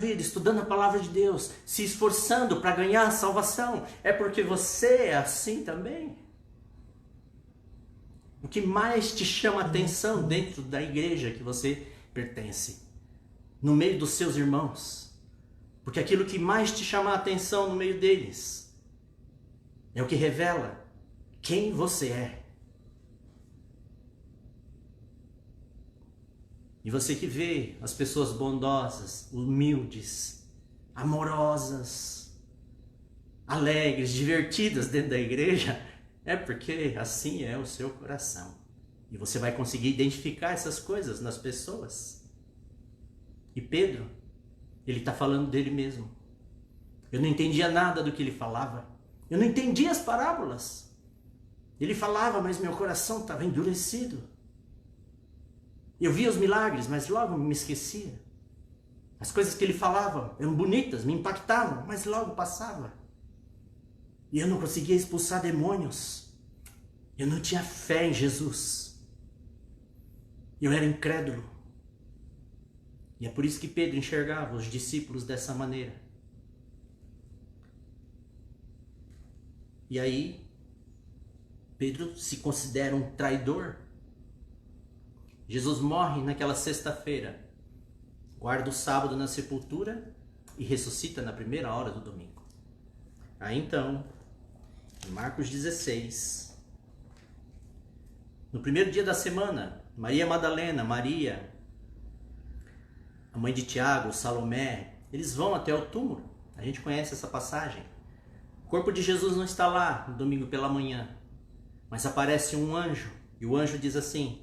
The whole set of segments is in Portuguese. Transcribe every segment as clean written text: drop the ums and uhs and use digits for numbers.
vida, estudando a palavra de Deus, se esforçando para ganhar a salvação, é porque você é assim também? O que mais te chama a atenção dentro da igreja que você pertence, no meio dos seus irmãos? Porque aquilo que mais te chama a atenção no meio deles é o que revela quem você é. E você que vê as pessoas bondosas, humildes, amorosas, alegres, divertidas dentro da igreja, é porque assim é o seu coração. E você vai conseguir identificar essas coisas nas pessoas. E Pedro, ele está falando dele mesmo. Eu não entendia nada do que ele falava. Eu não entendia as parábolas. Ele falava, mas meu coração estava endurecido. Eu via os milagres, mas logo me esquecia. As coisas que ele falava eram bonitas, me impactavam, mas logo passava. E eu não conseguia expulsar demônios. Eu não tinha fé em Jesus. Eu era incrédulo. E é por isso que Pedro enxergava os discípulos dessa maneira. E aí, Pedro se considera um traidor. Jesus morre naquela sexta-feira, guarda o sábado na sepultura e ressuscita na primeira hora do domingo. Aí então, em Marcos 16, no primeiro dia da semana, Maria Madalena, Maria, a mãe de Tiago, Salomé, eles vão até o túmulo. A gente conhece essa passagem. O corpo de Jesus não está lá no domingo pela manhã, mas aparece um anjo, e o anjo diz assim,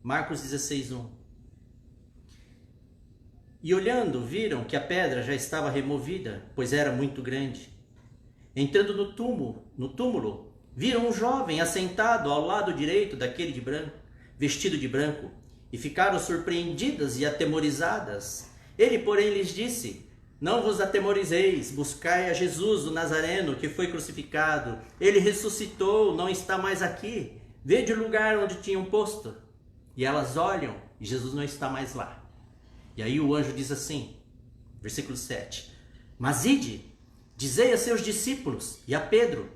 Marcos 16:1. E olhando, viram que a pedra já estava removida, pois era muito grande. Entrando no túmulo, viram um jovem assentado ao lado direito daquele de branco, vestido de branco, e ficaram surpreendidas e atemorizadas. Ele, porém, lhes disse, não vos atemorizeis, buscai a Jesus, o Nazareno, que foi crucificado. Ele ressuscitou, não está mais aqui. Vede o lugar onde tinham posto. E elas olham e Jesus não está mais lá. E aí o anjo diz assim, versículo 7. Mas ide, dizei a seus discípulos e a Pedro,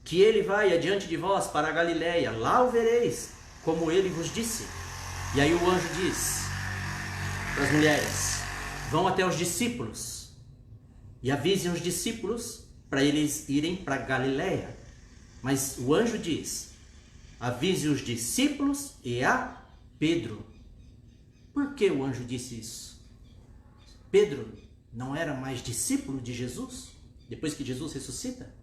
que ele vai adiante de vós para a Galileia. Lá o vereis, como ele vos disse. E aí o anjo diz para as mulheres, vão até os discípulos e avisem os discípulos para eles irem para a Galileia. Mas o anjo diz, avise os discípulos e a Pedro. Por que o anjo disse isso? Pedro não era mais discípulo de Jesus, depois que Jesus ressuscita?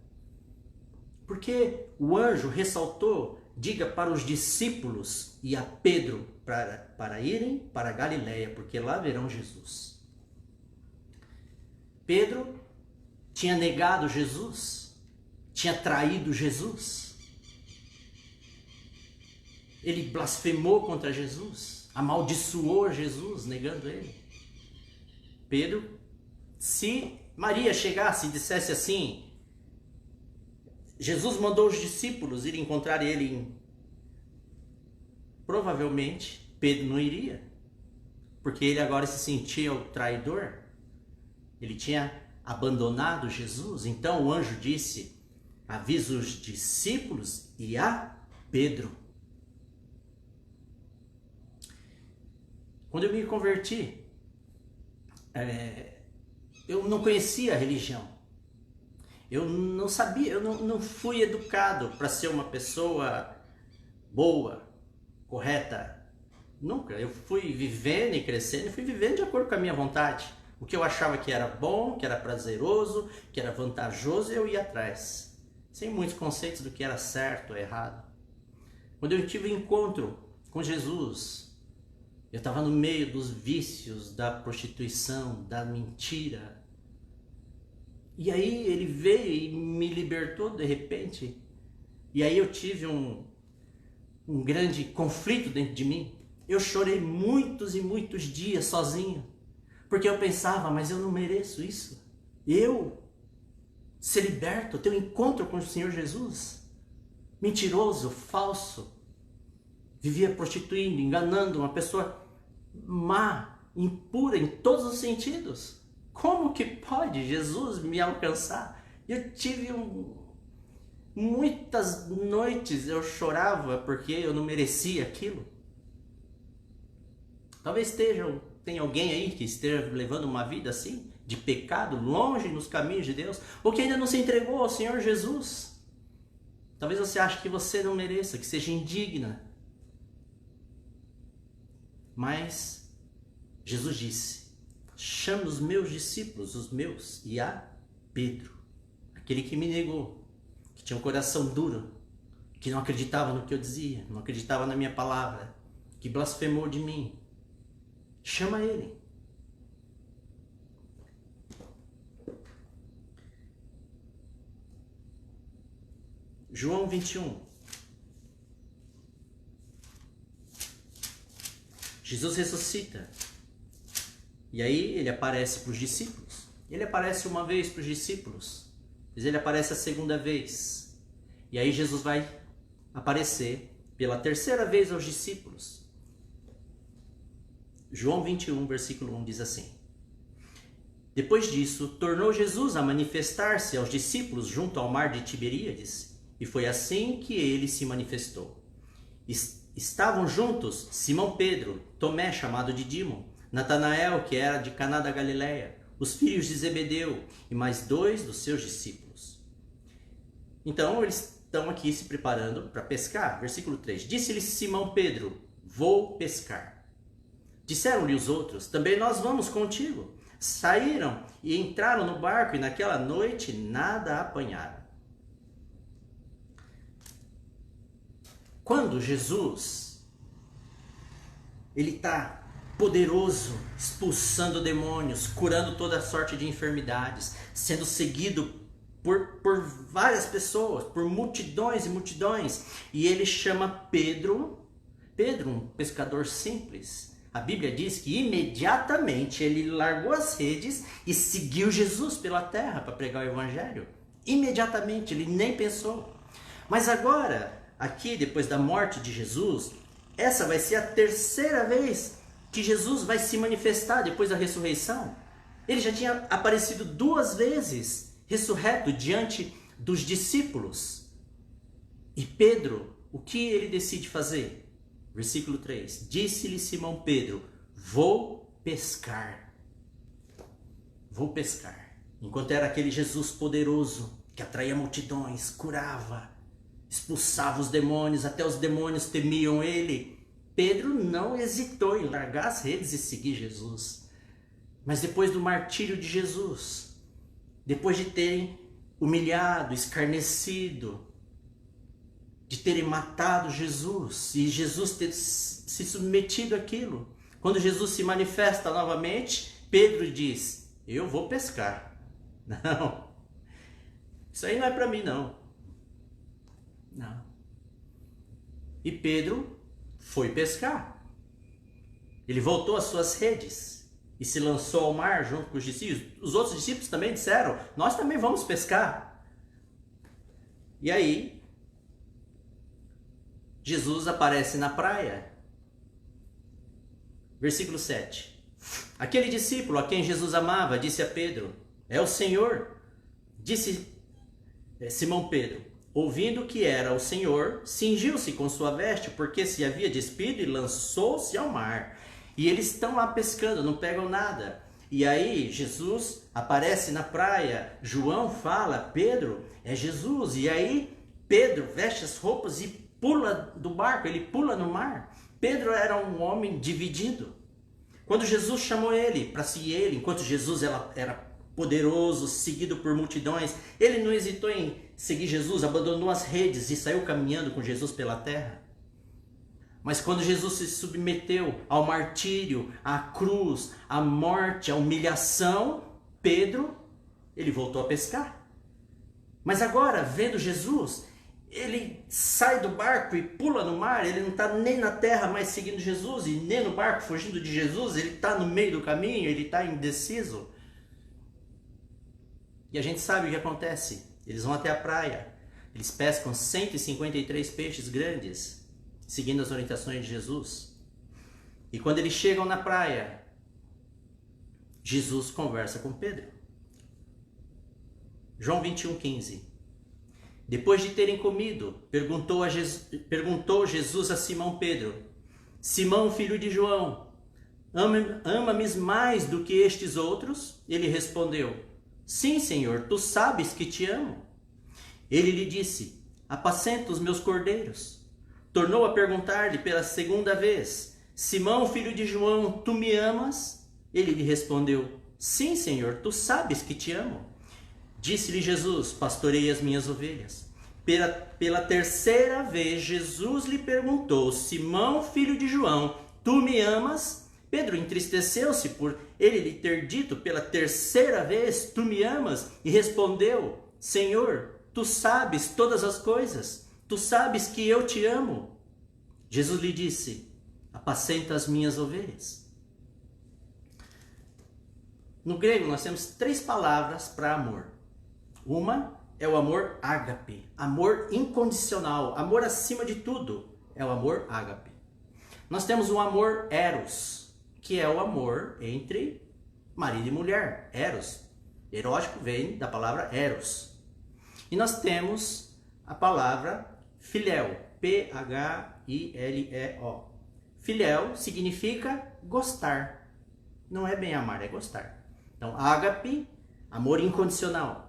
Porque o anjo ressaltou, diga para os discípulos e a Pedro para irem para a Galileia, porque lá verão Jesus. Pedro tinha negado Jesus, tinha traído Jesus. Ele blasfemou contra Jesus, amaldiçoou Jesus, negando ele. Pedro, se Maria chegasse e dissesse assim, Jesus mandou os discípulos ir encontrar ele, provavelmente Pedro não iria, porque ele agora se sentia o traidor. Ele tinha abandonado Jesus. Então o anjo disse, avisa os discípulos e a Pedro. Quando eu me converti, eu não conhecia a religião. Eu não sabia, eu não fui educado para ser uma pessoa boa, correta. Nunca. Eu fui vivendo e crescendo e fui vivendo de acordo com a minha vontade. O que eu achava que era bom, que era prazeroso, que era vantajoso, eu ia atrás. Sem muitos conceitos do que era certo ou errado. Quando eu tive um encontro com Jesus, eu estava no meio dos vícios, da prostituição, da mentira. E aí ele veio e me libertou de repente. E aí eu tive um grande conflito dentro de mim. Eu chorei muitos e muitos dias sozinho. Porque eu pensava, mas eu não mereço isso. Eu ser liberto, ter um encontro com o Senhor Jesus. Mentiroso, falso. Vivia prostituindo, enganando, uma pessoa má, impura em todos os sentidos. Como que pode Jesus me alcançar? Eu tive muitas noites eu chorava porque eu não merecia aquilo. Talvez tem alguém aí que esteja levando uma vida assim, de pecado, longe nos caminhos de Deus, ou que ainda não se entregou ao Senhor Jesus. Talvez você ache que você não mereça, que seja indigna. Mas Jesus disse: chame os meus discípulos, os meus, e a Pedro, aquele que me negou, que tinha um coração duro, que não acreditava no que eu dizia, não acreditava na minha palavra, que blasfemou de mim. Chama ele. João 21. Jesus ressuscita. E aí ele aparece para os discípulos. Ele aparece uma vez para os discípulos. Mas ele aparece a segunda vez. E aí Jesus vai aparecer pela terceira vez aos discípulos. João 21, versículo 1 diz assim: depois disso, tornou Jesus a manifestar-se aos discípulos junto ao mar de Tiberíades, e foi assim que ele se manifestou. Estavam juntos Simão Pedro, Tomé, chamado de Dídimo, Natanael, que era de Caná da Galileia, os filhos de Zebedeu e mais 2 dos seus discípulos. Então eles estão aqui se preparando para pescar. Versículo 3. Disse-lhe Simão Pedro: vou pescar. Disseram-lhe os outros: também nós vamos contigo. Saíram e entraram no barco, e naquela noite nada apanharam. Quando Jesus ele está poderoso, expulsando demônios, curando toda sorte de enfermidades, sendo seguido por várias pessoas, por multidões e multidões, e ele chama Pedro, um pescador simples. A Bíblia diz que imediatamente ele largou as redes e seguiu Jesus pela terra para pregar o evangelho. Imediatamente, ele nem pensou. Mas agora, aqui depois da morte de Jesus, essa vai ser a terceira vez que Jesus vai se manifestar depois da ressurreição. Ele já tinha aparecido 2 vezes, ressurreto diante dos discípulos. E Pedro, o que ele decide fazer? Versículo 3. Disse-lhe Simão Pedro: vou pescar. Vou pescar. Enquanto era aquele Jesus poderoso, que atraía multidões, curava, expulsava os demônios, até os demônios temiam ele, Pedro não hesitou em largar as redes e seguir Jesus. Mas depois do martírio de Jesus, depois de terem humilhado, escarnecido, de terem matado Jesus, e Jesus ter se submetido àquilo, quando Jesus se manifesta novamente, Pedro diz: eu vou pescar. Não, isso aí não é para mim não. Não. E Pedro foi pescar. Ele voltou às suas redes e se lançou ao mar junto com os discípulos. Os outros discípulos também disseram: nós também vamos pescar. E aí Jesus aparece na praia. Versículo 7. Aquele discípulo a quem Jesus amava disse a Pedro: é o Senhor. Disse Simão Pedro, ouvindo que era o Senhor, cingiu-se com sua veste, porque se havia despido, e lançou-se ao mar. E eles estão lá pescando, não pegam nada. E aí Jesus aparece na praia. João fala: Pedro, é Jesus. E aí Pedro veste as roupas e pula do barco, ele pula no mar. Pedro era um homem dividido. Quando Jesus chamou ele para seguir ele, enquanto Jesus era poderoso, seguido por multidões, ele não hesitou em seguir Jesus, abandonou as redes e saiu caminhando com Jesus pela terra. Mas quando Jesus se submeteu ao martírio, à cruz, à morte, à humilhação, Pedro, ele voltou a pescar. Mas agora, vendo Jesus, ele sai do barco e pula no mar. Ele não está nem na terra mais seguindo Jesus e nem no barco fugindo de Jesus. Ele está no meio do caminho, ele está indeciso. E a gente sabe o que acontece. Eles vão até a praia, eles pescam 153 peixes grandes, seguindo as orientações de Jesus. E quando eles chegam na praia, Jesus conversa com Pedro. João 21:15. Depois de terem comido, perguntou Jesus a Simão Pedro: Simão, filho de João, ama-me mais do que estes outros? Ele respondeu: Sim, Senhor, tu sabes que te amo. Ele lhe disse: Apacenta os meus cordeiros. Tornou a perguntar-lhe pela segunda vez: Simão, filho de João, tu me amas? Ele lhe respondeu: Sim, Senhor, tu sabes que te amo. Disse-lhe Jesus: Pastorei as minhas ovelhas. Pela terceira vez, Jesus lhe perguntou: Simão, filho de João, tu me amas? Pedro entristeceu-se por ele lhe ter dito pela terceira vez: Tu me amas? E respondeu: Senhor, tu sabes todas as coisas. Tu sabes que eu te amo. Jesus lhe disse: Apacenta as minhas ovelhas. No grego, nós temos 3 palavras para amor. Uma é o amor ágape, amor incondicional, amor acima de tudo, é o amor ágape. Nós temos o amor eros, que é o amor entre marido e mulher, eros. Erótico vem da palavra eros. E nós temos a palavra filéu, P-H-I-L-E-O. Filéu significa gostar. Não é bem amar, é gostar. Então, ágape, amor incondicional.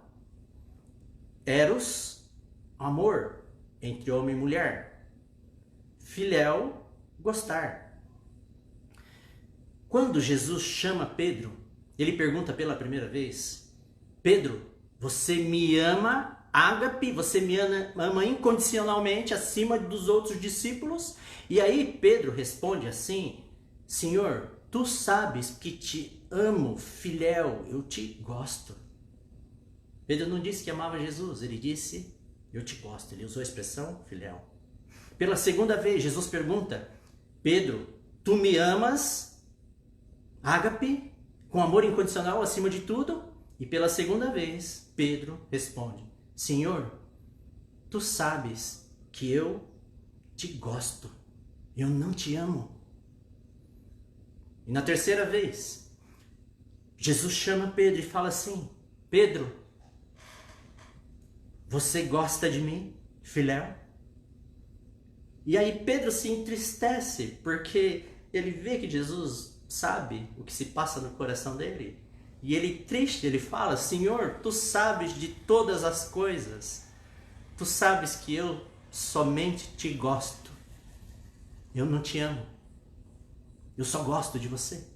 Eros, amor entre homem e mulher. Filéu, gostar. Quando Jesus chama Pedro, ele pergunta pela primeira vez: Pedro, você me ama, ágape, você me ama incondicionalmente acima dos outros discípulos? E aí Pedro responde assim: Senhor, tu sabes que te amo, filéu, eu te gosto. Pedro não disse que amava Jesus, ele disse: eu te gosto. Ele usou a expressão filéu. Pela segunda vez, Jesus pergunta: Pedro, tu me amas, ágape, com amor incondicional acima de tudo? E pela segunda vez, Pedro responde: Senhor, tu sabes que eu te gosto, eu não te amo. E na terceira vez, Jesus chama Pedro e fala assim: Pedro, você gosta de mim, filéu? E aí Pedro se entristece, porque ele vê que Jesus sabe o que se passa no coração dele. E ele triste, ele fala: Senhor, tu sabes de todas as coisas. Tu sabes que eu somente te gosto. Eu não te amo. Eu só gosto de você.